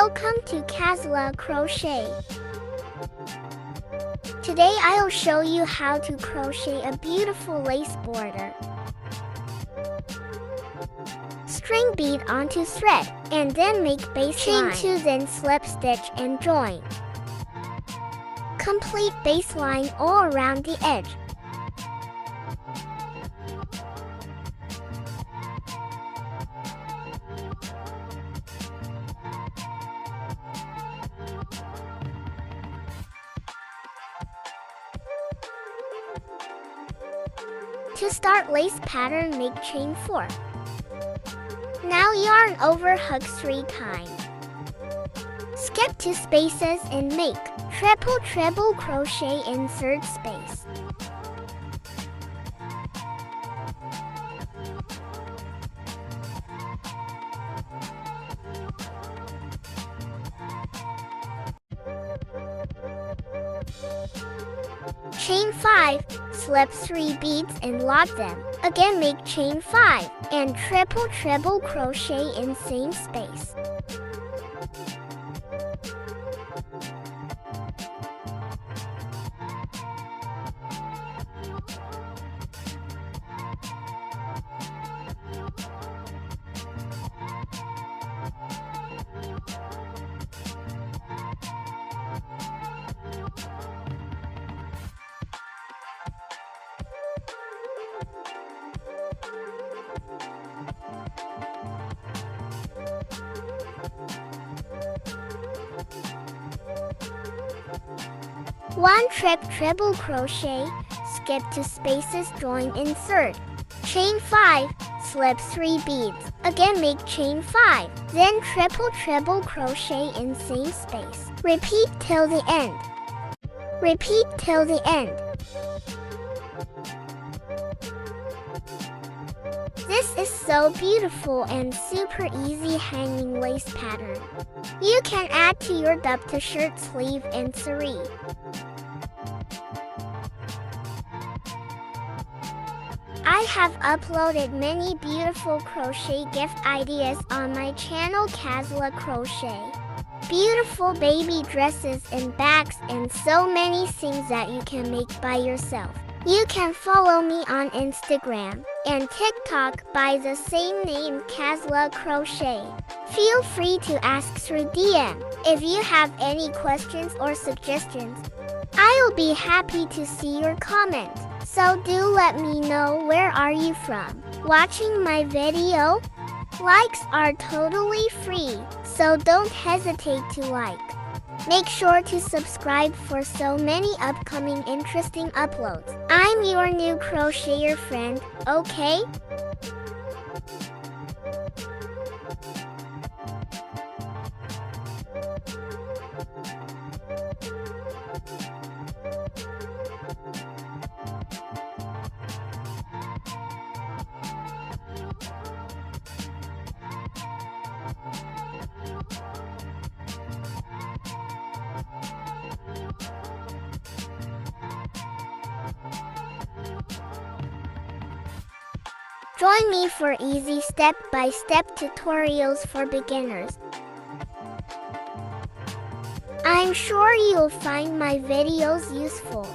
Welcome to QazLa Crochet. Today I'll show you how to crochet a beautiful lace border. String bead onto thread and then make baseline. Chain 2, then slip stitch and join. Complete baseline all around the edge. To start lace pattern, make chain 4. Now yarn over hooks 3 times. Skip 2 spaces and make treble crochet in 3rd space. Chain 5, slip 3 beads and lock them. Again make chain 5 and treble crochet in same space. One treble crochet, skip 2 spaces, join in 3rd. Chain 5, slip 3 beads. Again make chain 5, then treble crochet in same space. Repeat till the end. Repeat till the end. This is so beautiful and super easy hanging lace pattern. You can add to your dupptta shirt sleeve and sari. I have uploaded many beautiful crochet gift ideas on my channel QazLa Crochet. Beautiful baby dresses and bags and so many things that you can make by yourself. You can follow me on Instagram and TikTok by the same name, QazLa Crochet. Feel free to ask through DM. If you have any questions or suggestions, I'll be happy to see your comment. So do let me know where are you from watching my video. Likes are totally free, so don't hesitate to like. Make sure to subscribe for so many upcoming interesting uploads. I'm your new crocheter friend, okay? Join me for easy step-by-step tutorials for beginners. I'm sure you'll find my videos useful.